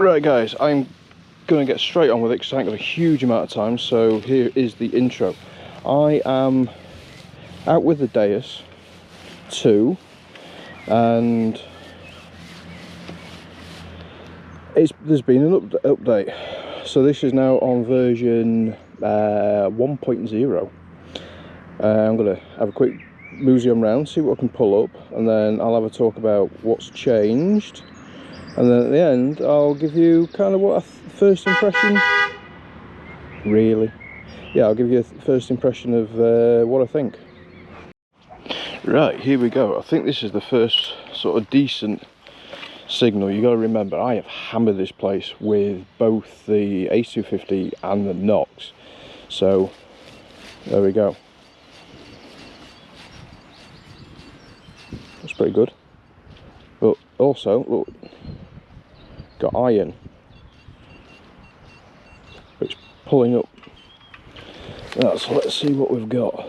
Right guys, I'm going to get straight on with it because I ain't got a huge amount of time, so here is the intro. I am out with the Deus 2 and there's been an update. So this is now on version 1.0. I'm going to have a quick museum round, see what I can pull up, and then I'll have a talk about what's changed. And then at the end, I'll give you kind of what a first impression. Really? Yeah, I'll give you a first impression of what I think. Right, here we go. I think this is the first sort of decent signal. You got to remember, I have hammered this place with both the H250 and the Nox. So there we go. That's pretty good. But also, look, got iron. It's pulling up. Right, so let's see what we've got.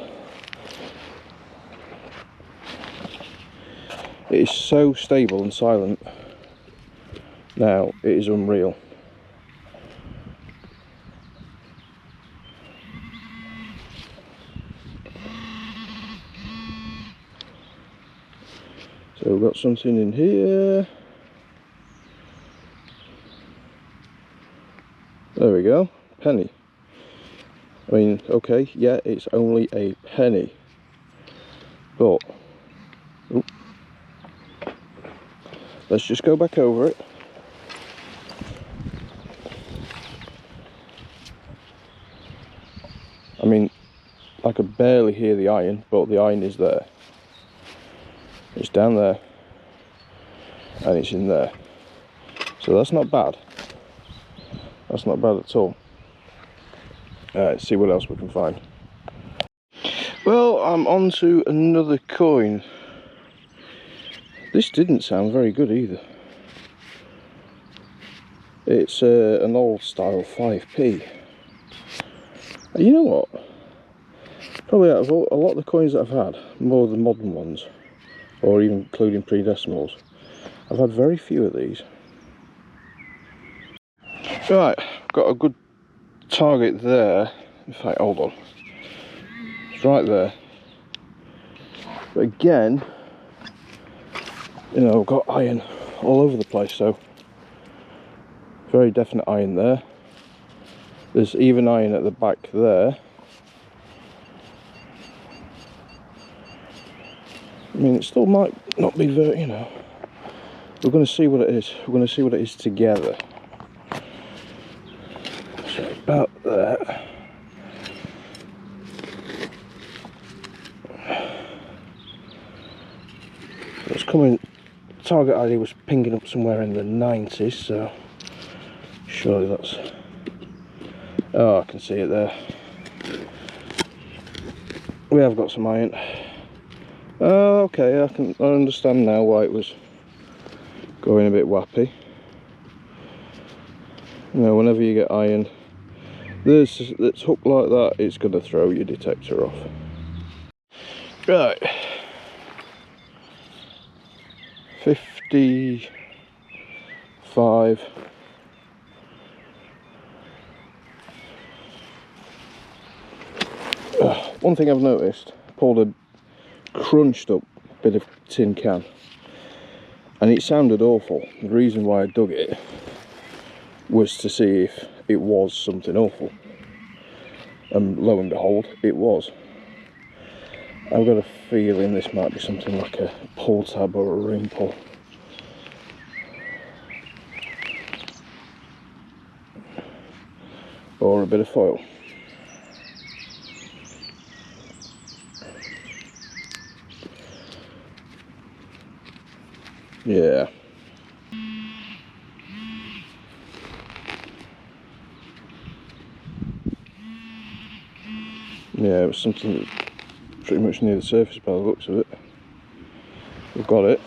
It is so stable and silent. Now, it is unreal. So we've got something in here. There we go, penny. I mean, okay, yeah, it's only a penny, but oops, let's just go back over it. I mean, I could barely hear the iron, but the iron is there. It's down there, and it's in there. So that's not bad. That's not bad at all. Let's see what else we can find. Well, I'm on to another coin. This didn't sound very good either. It's an old style 5p. You know what? Probably out of a lot of the coins that I've had, more of the modern ones, or even including pre-decimals, I've had very few of these. Right, got a good target there. In fact, hold on. It's right there. But again, you know, I've got iron all over the place, so very definite iron there. There's even iron at the back there. I mean, it still might not be very, you know. We're going to see what it is. We're going to see what it is together. So about there. It's coming. Target ID was pinging up somewhere in the 90s, so surely that's. Oh, I can see it there. We have got some iron. Oh, okay. I understand now why it was going a bit wappy. You know, whenever you get iron, that's hooked like that, it's going to throw your detector off. Right. 55. One thing I've noticed, I pulled a crunched up bit of tin can and it sounded awful. The reason why I dug it was to see if it was something awful, and lo and behold, it was. I've got a feeling this might be something like a pull tab or a ring pull. Or a bit of foil. Yeah. Yeah, it was something pretty much near the surface by the looks of it. We've got it.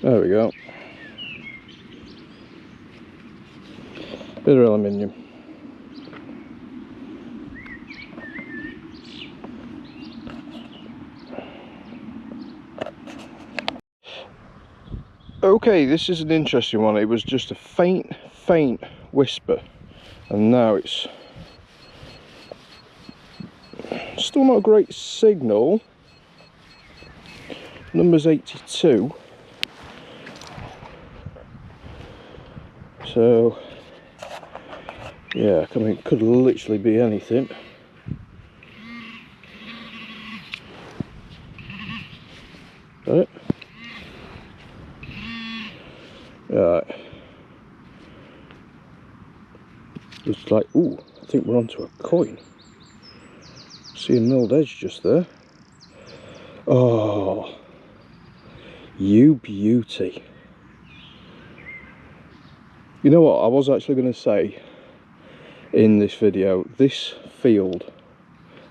There we go. Bit of aluminium. Okay, this is an interesting one. It was just a faint whisper, and now it's still not a great signal. Number's 82. So yeah, I mean, it could literally be anything. Got it? Right. It's like, ooh, I think we're onto a coin. See a milled edge just there. Oh, you beauty. You know what, I was actually going to say in this video, this field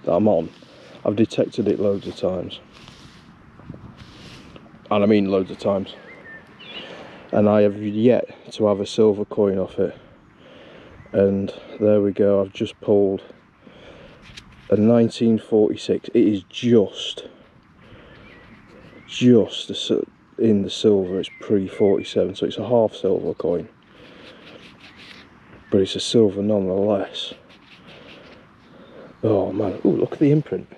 that I'm on, I've detected it loads of times. And I mean loads of times. And I have yet to have a silver coin off it. And there we go, I've just pulled a 1946. It is just in the silver. It's pre-47, so it's a half silver coin, but it's a silver nonetheless. Oh man, oh, look at the imprint.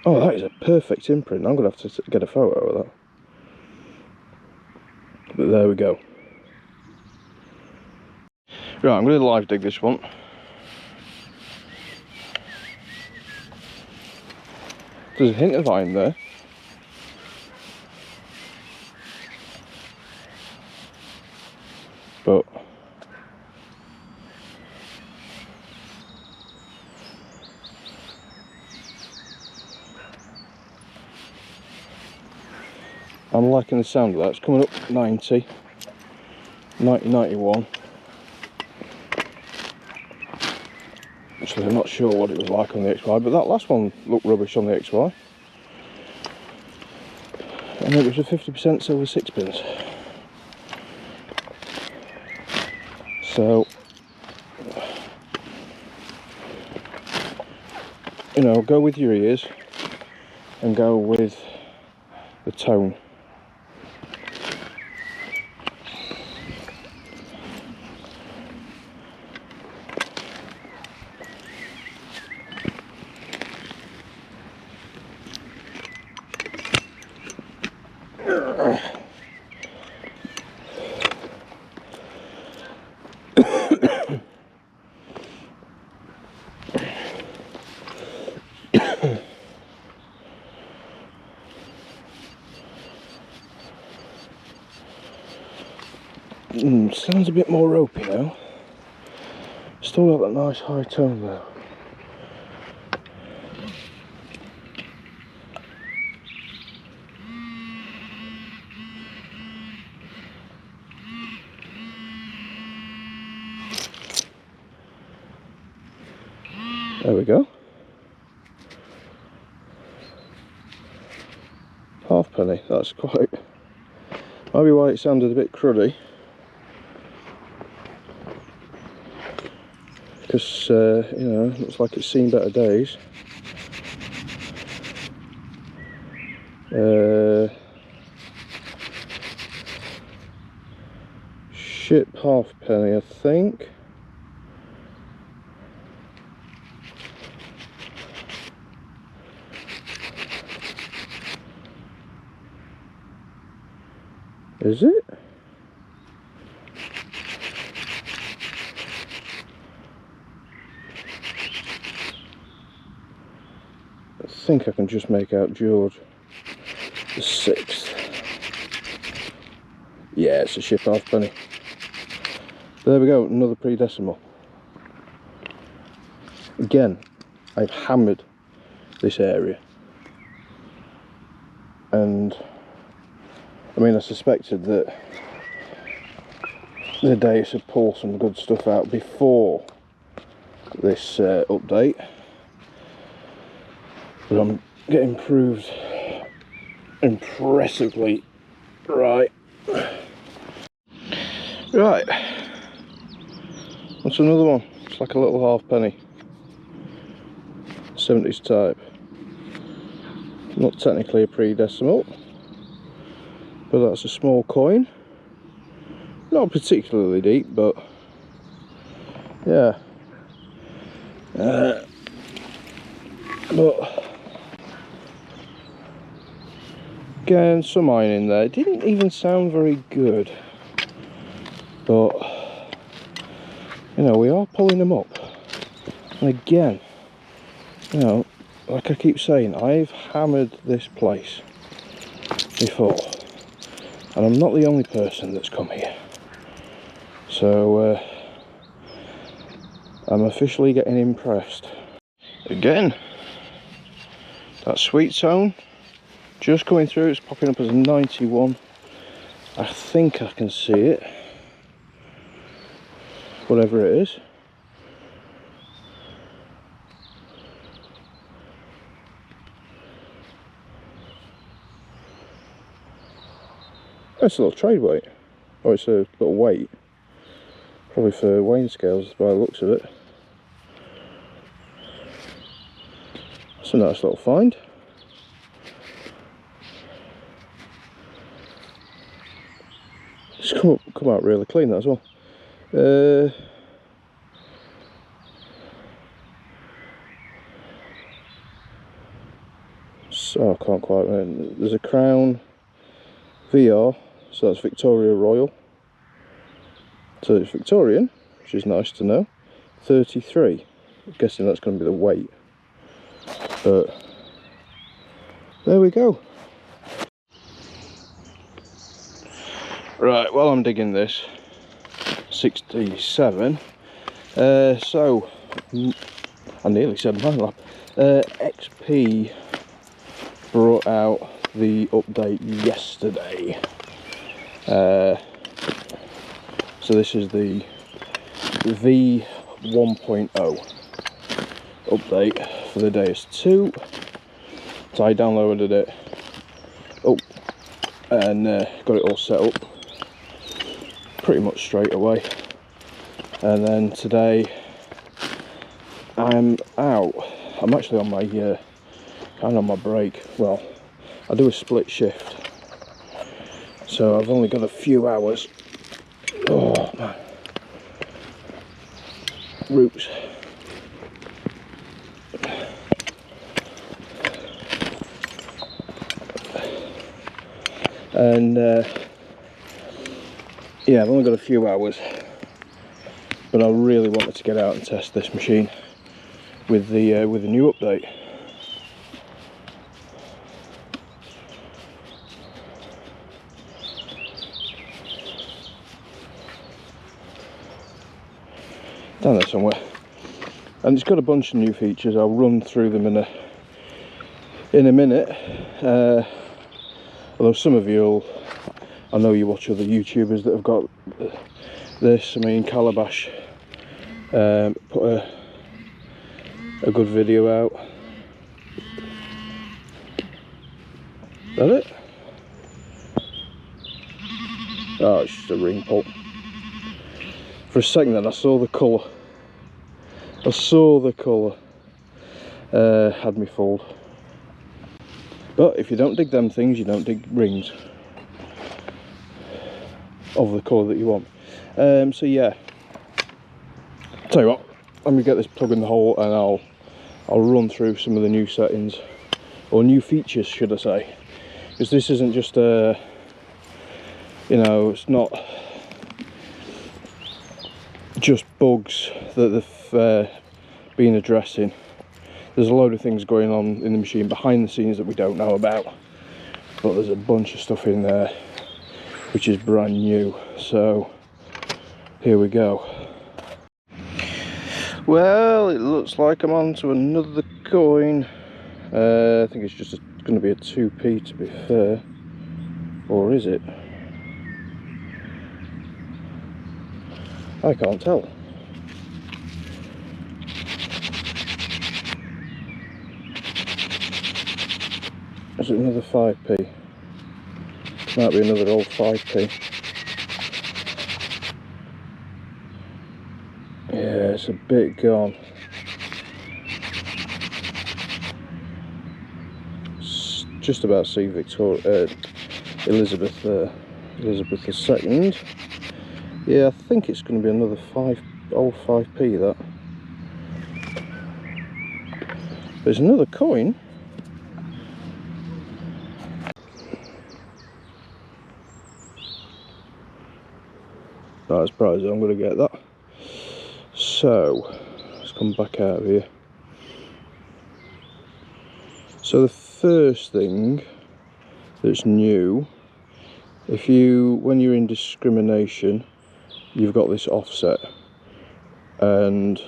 Oh, that is a perfect imprint. I'm gonna have to get a photo of that. But there we go. Right, I'm gonna live dig this one. There's a hint of iron there. But I'm liking the sound of that. It's coming up 90, 91. Actually, I'm not sure what it was like on the XY, but that last one looked rubbish on the XY. And it was a 50% silver sixpence. So, you know, go with your ears and go with the tone. Sounds a bit more ropey now. Still got that nice high tone there. There we go. Halfpenny, that's quite... Maybe why it sounded a bit cruddy. Because, you know, looks like it's seen better days. Ship halfpenny, I think. Is it? I think I can just make out George the 6th. Yeah, it's a ship halfpenny. There we go, another pre-decimal. Again, I've hammered this area. And I mean, I suspected that the Deus would pull some good stuff out before this update, but I'm getting proved impressively right. Right, what's another one? It's like a little halfpenny, 70s type. Not technically a pre-decimal, but that's a small coin. Not particularly deep, but yeah. But again, some iron in there. It didn't even sound very good, but you know, we are pulling them up. And again, you know, like I keep saying, I've hammered this place before, and I'm not the only person that's come here. So I'm officially getting impressed. Again, that sweet zone just coming through. It's popping up as a 91. I think I can see it, whatever it is. That's a little trade weight. Oh, it's a little weight. Probably for weighing scales by the looks of it. That's a nice little find. It's come out really clean, that as well. So I can't quite remember. There's a Crown VR, so that's Victoria Royal. So it's Victorian, which is nice to know. 33. I'm guessing that's going to be the weight. But there we go. Right, while I'm digging this, 67. So I nearly said Minlab. XP brought out the update yesterday. So this is the v1.0 update for the Deus 2. So I downloaded it and got it all set up pretty much straight away. And then today I'm out. I'm actually on my kind of on my break. Well, I do a split shift, so I've only got a few hours. Oh man, roots. And yeah, I've only got a few hours, but I really wanted to get out and test this machine with the new update. Down there somewhere, and it's got a bunch of new features. I'll run through them in a minute. Although some of you, I know you watch other YouTubers that have got this. I mean, Calabash put a good video out. Is that it? Oh, it's just a ring pull. For a second then I saw the colour. Had me fooled. But if you don't dig them things, you don't dig rings of the colour that you want. So yeah, tell you what, let me get this plug in the hole and I'll run through some of the new settings, or new features should I say, because this isn't just a, you know, it's not just bugs that they've been addressing. There's a load of things going on in the machine behind the scenes that we don't know about, but there's a bunch of stuff in there which is brand new. So here we go. Well, it looks like I'm on to another coin. I think it's just going to be a 2p to be fair, or is it? I can't tell. Is it another 5p? Might be another old 5p. Yeah, it's a bit gone. Just about see Victoria, Elizabeth II. Yeah, I think it's going to be another old 5p that. There's another coin. Not as bright as I'm going to get that. So let's come back out of here. So the first thing that's new, when you're in discrimination, you've got this offset, and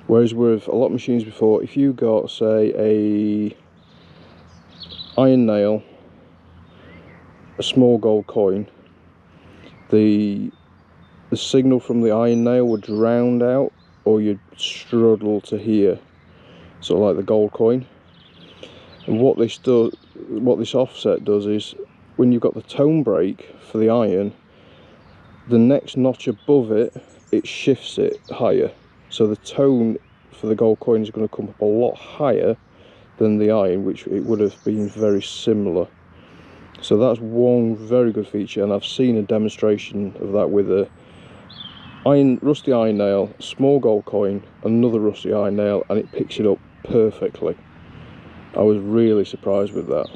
whereas with a lot of machines before, if you got, say, a iron nail, a small gold coin, the signal from the iron nail would drown out, or you'd struggle to hear, sort of like the gold coin. And what this offset does is, when you've got the tone break for the iron, the next notch above it, it shifts it higher. So the tone for the gold coin is going to come up a lot higher than the iron, which it would have been very similar. So that's one very good feature, and I've seen a demonstration of that with a rusty iron nail, small gold coin, another rusty iron nail, and it picks it up perfectly. I was really surprised with that.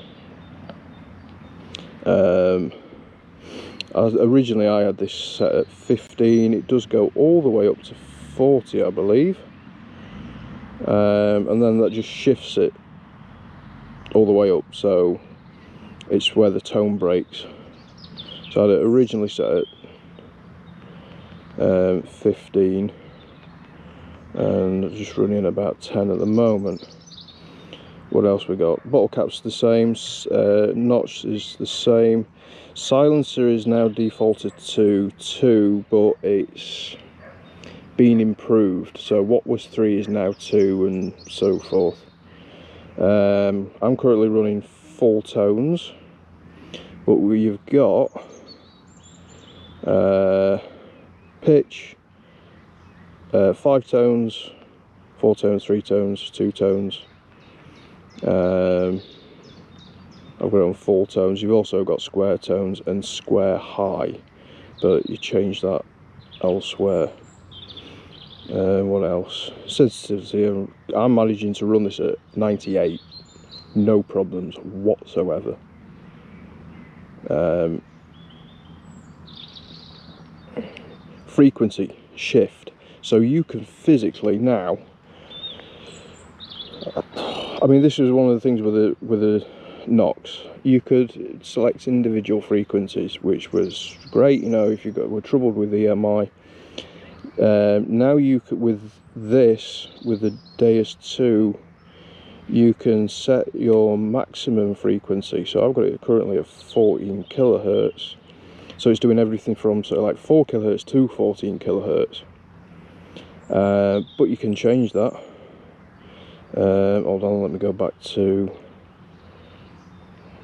Originally I had this set at 15. It does go all the way up to 40, I believe, and then that just shifts it all the way up, so it's where the tone breaks. So I had it originally set at 15, and just running about 10 at the moment. What else we got? Bottle cap's the same, notch is the same, silencer is now defaulted to 2, but it's been improved, so what was 3 is now 2, and so forth. I'm currently running full tones, but we've got pitch, 5 tones, 4 tones, 3 tones, 2 tones. I've got it on full tones. You've also got square tones and square high, but you change that elsewhere. What else? Sensitivity, I'm managing to run this at 98, no problems whatsoever. Frequency shift, so you can physically now, I mean, this is one of the things with the Nox, you could select individual frequencies, which was great, you know, if you were troubled with EMI. Now you could, with the Deus 2, you can set your maximum frequency. So I've got it currently at 14 kilohertz, so it's doing everything from sort of like 4 kilohertz to 14 kilohertz. But you can change that. Hold on, let me go back to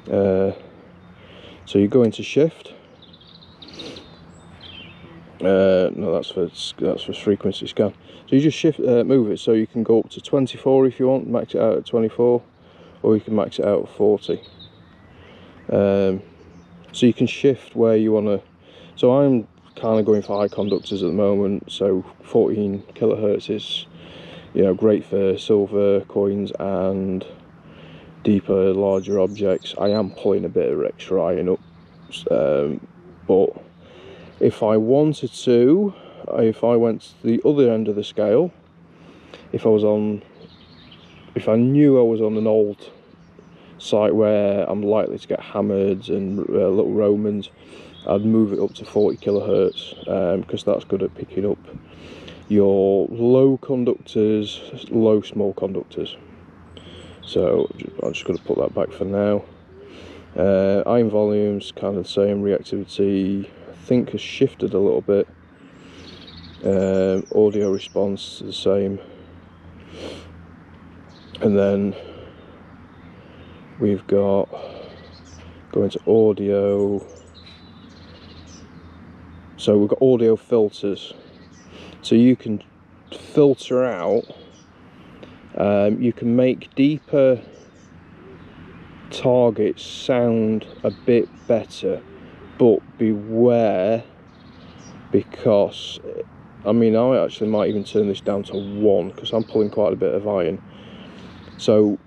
so you go into shift. No, that's for frequency scan. So you just shift, move it, so you can go up to 24 if you want, max it out at 24, or you can max it out at 40. So you can shift where you want to. So I'm kind of going for high conductors at the moment, so 14 kilohertz is, you know, great for silver coins and deeper, larger objects. I am pulling a bit of extra iron up, but if I wanted to, if I went to the other end of the scale, if I knew I was on an old site where I'm likely to get hammered and little Romans, I'd move it up to 40 kilohertz, because that's good at picking up your low conductors, low small conductors. So I'm just going to put that back for now. Iron volumes kind of the same, reactivity I think has shifted a little bit. Audio response the same, and then we've got going to audio. So we've got audio filters, so you can filter out, you can make deeper targets sound a bit better, but beware, because I mean, I actually might even turn this down to 1 because I'm pulling quite a bit of iron. So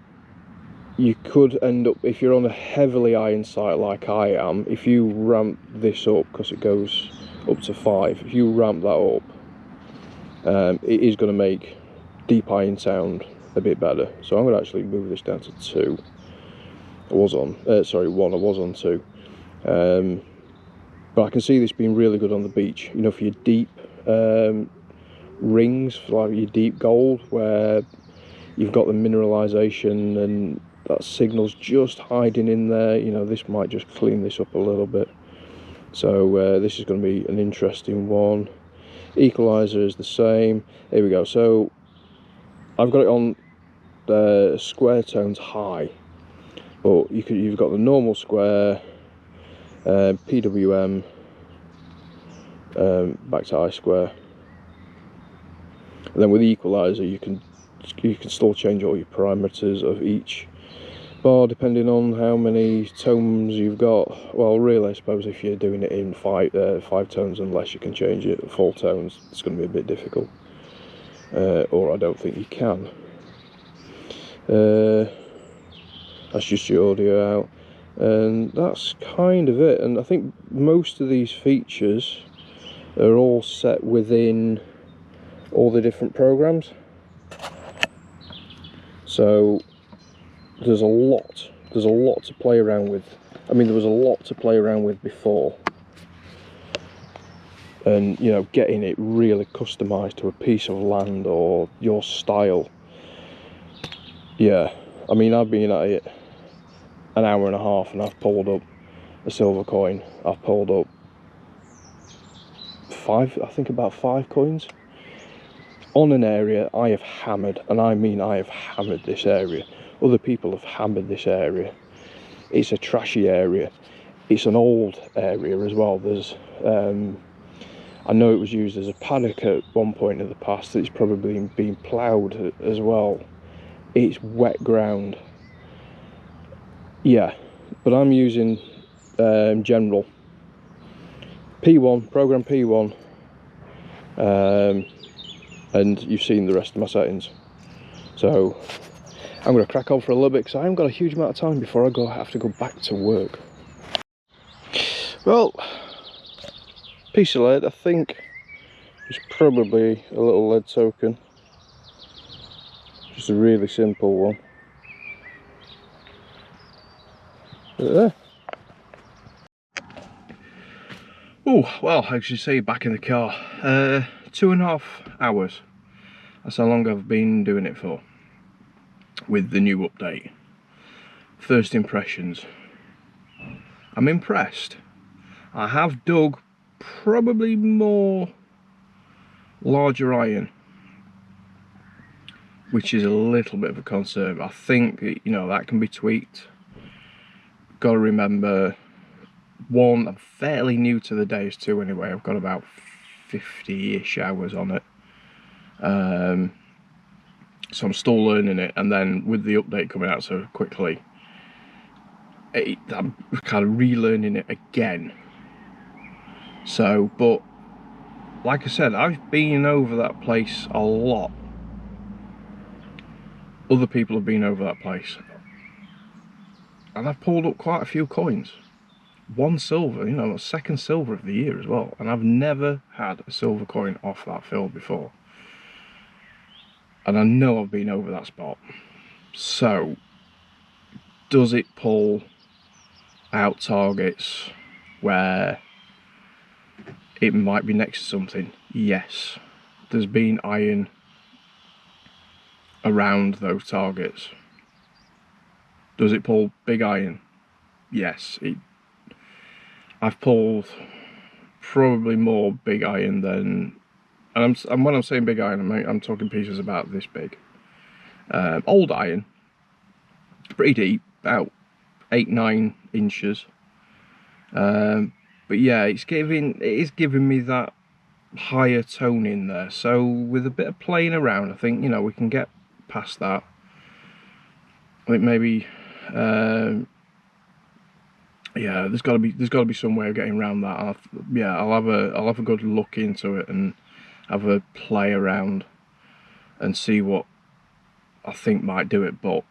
you could end up, if you're on a heavily iron site like I am, if you ramp this up, because it goes up to 5, if you ramp that up, it is going to make deep iron sound a bit better. So I'm going to actually move this down to 2. I was on, sorry, 1, I was on 2. But I can see this being really good on the beach, you know, for your deep rings, for like your deep gold, where you've got the mineralization and that signal's just hiding in there. You know, this might just clean this up a little bit. So this is going to be an interesting one. Equalizer is the same. Here we go. So I've got it on square tones high, but you've got the normal square, PWM, back to I square, and then with the equalizer you can still change all your parameters of each bar depending on how many tones you've got. Well, really, I suppose if you're doing it in 5 tones, unless you can change it to 4 tones, it's going to be a bit difficult, or I don't think you can. That's just your audio out, and that's kind of it. And I think most of these features are all set within all the different programs, so there's a lot to play around with. I mean, there was a lot to play around with before, and you know, getting it really customized to a piece of land or your style. Yeah, I mean, I've been at it an hour and a half and I've pulled up a silver coin. I've pulled up 5, I think about 5 coins on an area I have hammered, and I mean I have hammered this area. Other people have hammered this area. It's a trashy area. It's an old area as well. There's I know it was used as a paddock at one point in the past. It's probably been ploughed as well. It's wet ground. Yeah, but I'm using general P1, program P1, and you've seen the rest of my settings. So I'm going to crack on for a little bit because I haven't got a huge amount of time before I have to go back to work. Well, piece of lead, I think it's probably a little lead token. Just a really simple one. There. Oh, well, as you see, back in the car. 2.5 hours. That's how long I've been doing it for, with the new update. First impressions. I'm impressed. I have dug probably more larger iron, which is a little bit of a concern. I think, you know, that can be tweaked. Got to remember, 1, I'm fairly new to the Deus 2 anyway. I've got about 50-ish hours on it. So I'm still learning it, and then with the update coming out so quickly, I'm kind of relearning it again. So, but like I said, I've been over that place a lot. Other people have been over that place, and I've pulled up quite a few coins. 1 silver, you know, 2nd silver of the year as well, and I've never had a silver coin off that field before. And I know I've been over that spot. So, does it pull out targets where it might be next to something? Yes. There's been iron around those targets. Does it pull big iron? Yes. I've pulled probably more big iron than, and when I'm saying big iron, I'm talking pieces about this big. Old iron, pretty deep, about 8-9 inches. But yeah, it is giving me that higher tone in there. So with a bit of playing around, I think, you know, we can get past that. I think maybe Yeah, there's got to be some way of getting around that. I'll have a good look into it and have a play around and see what I think might do it, but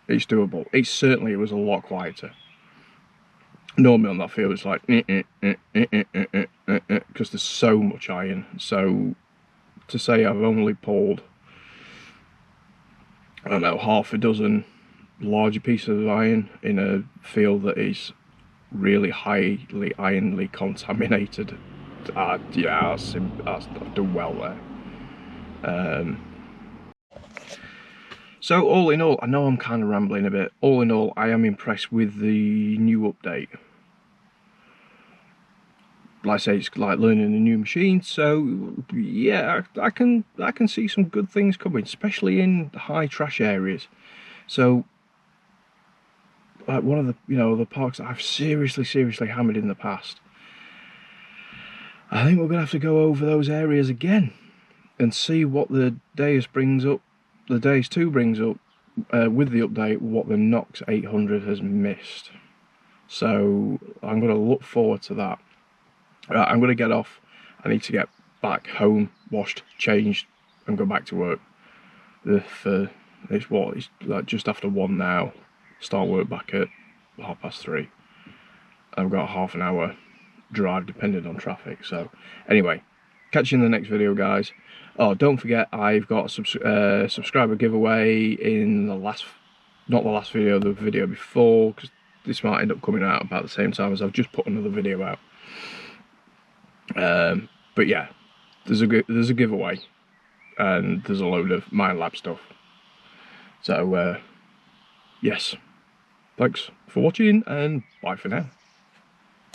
it's doable. It was a lot quieter. Normally on that field it's like because there's so much iron. So to say I've only pulled, I don't know, half a dozen larger pieces of iron in a field that is really highly ironly contaminated, yeah, I've done well there. So all in all, I know I'm kind of rambling a bit. All in all, I am impressed with the new update. Like I say, it's like learning a new machine. So yeah, I can see some good things coming, especially in high trash areas. So like one of the the parks that I've seriously hammered in the past, I think we're gonna have to go over those areas again and see what the Deus brings up. The Deus 2 brings up with the update what the Nox 800 has missed. So I'm going to look forward to that. I'm going to get off. I need to get back home, washed, changed, and go back to work. It's like just after 1 now. Start work back at 3:30. I've got half an hour drive depending on traffic. So anyway, catch you in the next video, guys. Oh, don't forget, I've got a subscriber giveaway in the last, not the last video, the video before, because this might end up coming out about the same time as I've just put another video out. But yeah, there's a giveaway, and there's a load of Minlab stuff. So yes, thanks for watching, and bye for now.